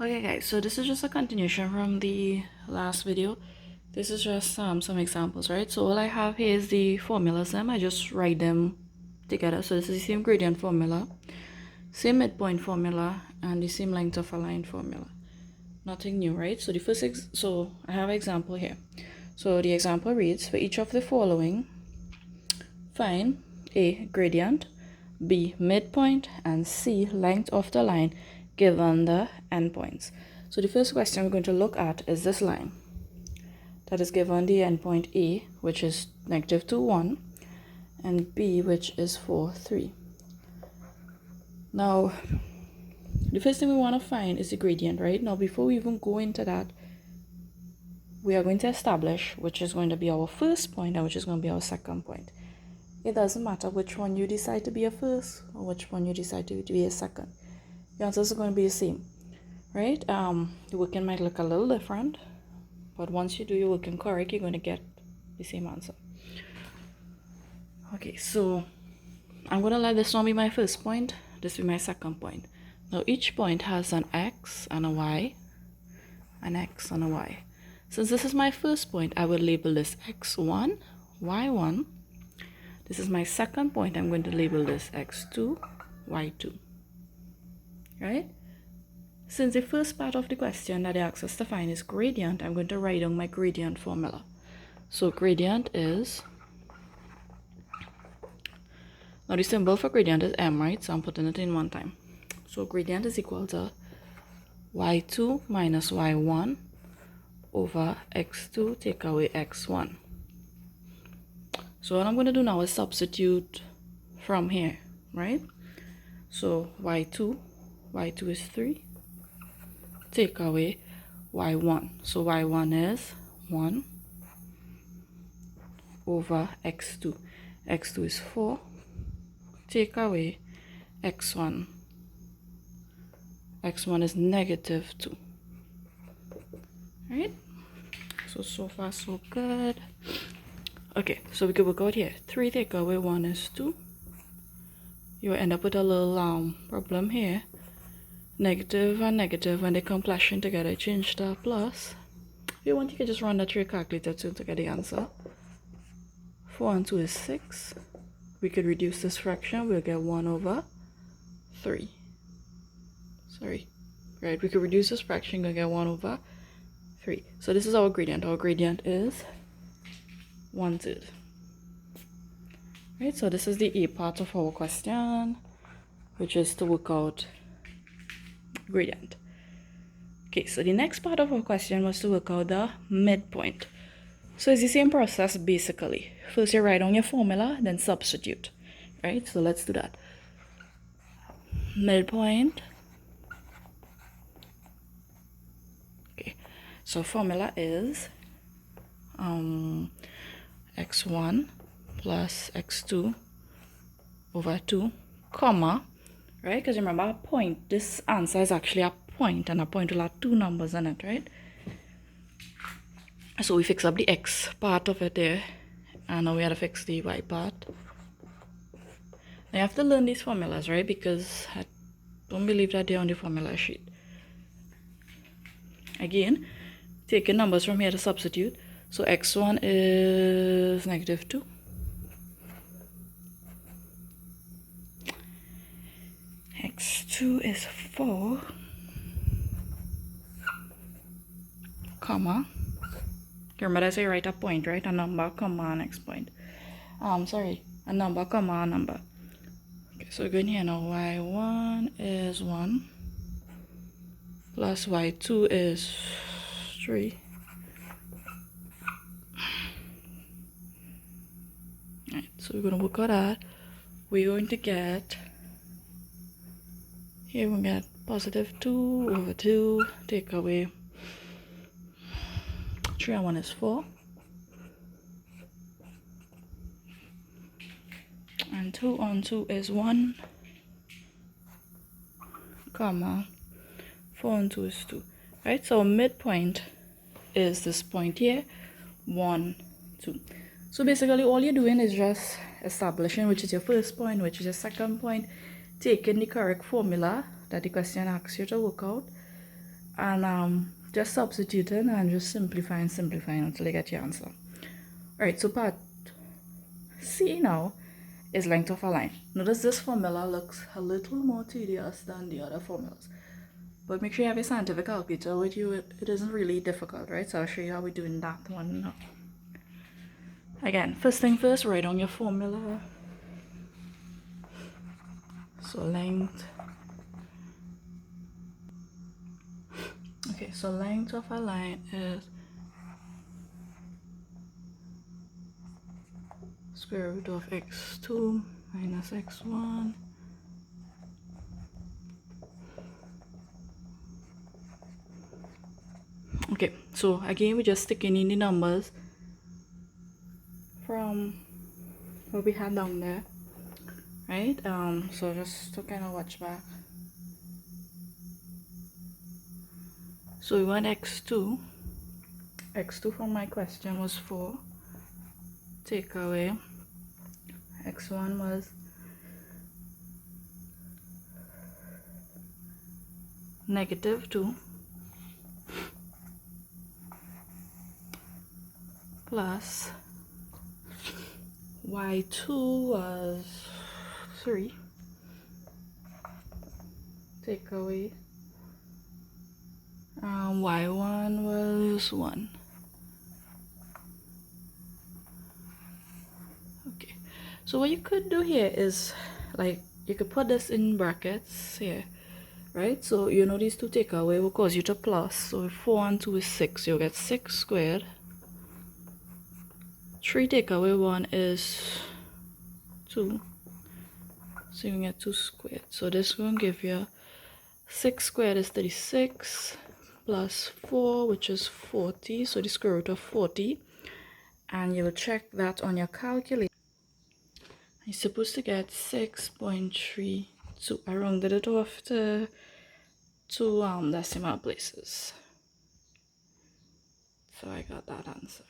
Okay guys, so this is just a continuation from the last video. This is just some examples, right? So all I have here is the formulas. I just write them together. So this is the same gradient formula, same midpoint formula, and the same length of a line formula. Nothing new, right? So so I have an example here. So the example reads, for each of the following, find A, gradient, B, midpoint, and C, length of the line given the endpoints. So the first question we're going to look at is this line that is given the endpoint A, which is -2, 1, and B, which is 4, 3. Now, the first thing we want to find is the gradient, right? Now, before we even go into that, we are going to establish which is going to be our first point and which is going to be our second point. It doesn't matter which one you decide to be a first or which one you decide to be a second. The answers are going to be the same, right? The working might look a little different, but once you do your working correct, you're going to get the same answer. Okay, so I'm going to let this one be my first point, this be my second point. Now each point has an X and a Y, an X and a Y. Since this is my first point, I will label this X1, Y1. This is my second point, I'm going to label this X2, Y2. Right? Since the first part of the question that they asked us to find is gradient, I'm going to write down my gradient formula. So gradient is, now the symbol for gradient is M, right? So I'm putting it in one time. So gradient is equal to y2 minus y1 over x2 take away x1. So what I'm going to do now is substitute from here, right? So y2 is 3, take away y1. So y1 is 1 over x2. x2 is 4, take away x1. x1 is -2. Right? So far so good. Okay, so we could work out here. 3 take away 1 is 2. You will end up with a little problem here. Negative and negative, when they come clashing together, change to a plus. If you want, you can just run that through your calculator to get the answer. 4 and 2 is 6. We could reduce this fraction, we'll get 1 over 3. Sorry. Right, we could reduce this fraction, we'll get 1 over 3. So this is our gradient. Our gradient is 1/3. Right, so this is the A part of our question, which is to work out gradient. Okay, so the next part of our question was to work out the midpoint. So it's the same process basically. First you write down your formula, then substitute. Right, so let's do that. Midpoint. Okay, so formula is x1 plus x2 over 2, comma, right? Because remember a point, this answer is actually a point, and a point will have 2 numbers in it, right? So we fix up the x part of it there, and now we have to fix the y part. Now you have to learn these formulas, right? Because I don't believe that they're on the formula sheet. Again, taking numbers from here to substitute. So x1 is -2. x2 is 4, comma. Remember I say write a point, right? A number, comma, next point. Sorry, a number, comma, a number. Okay, so going here now, y1 is 1, plus y2 is 3. Right, so we're going to work out that. We're going to get, here we get +2 over 2, take away 3 and 1 is 4. And 2 on 2 is 1, comma, 4 on 2 is 2. Right, so midpoint is this point here, 1, 2. So basically all you're doing is just establishing which is your first point, which is your second point, taking the correct formula that the question asks you to work out, and just substituting and just simplifying until you get your answer. Alright, so part C now is length of a line. Notice this formula looks a little more tedious than the other formulas, but make sure you have a scientific calculator with you. It isn't really difficult, right? So I'll show you how we're doing that one now. Again, first thing first, write down your formula. So length. Okay, so length of a line is square root of x2 minus x1 okay, so again we're just sticking in the numbers from what we had down there, right? So just to kind of watch back, so we want x2 from my question was 4, take away x1 was -2 plus y2 was 3, take away y1 was 1. Okay, so what you could do here is, like, you could put this in brackets here, right? So you know these two take away will cause you to plus, so 4 and 2 is 6, you'll get 6 squared. 3 take away 1 is 2, so you can get 2 squared. So this will give you 6 squared is 36 plus 4, which is 40, so the square root of 40, and you will check that on your calculator. You're supposed to get 6.32. I rounded it off to 2 decimal places, so I got that answer.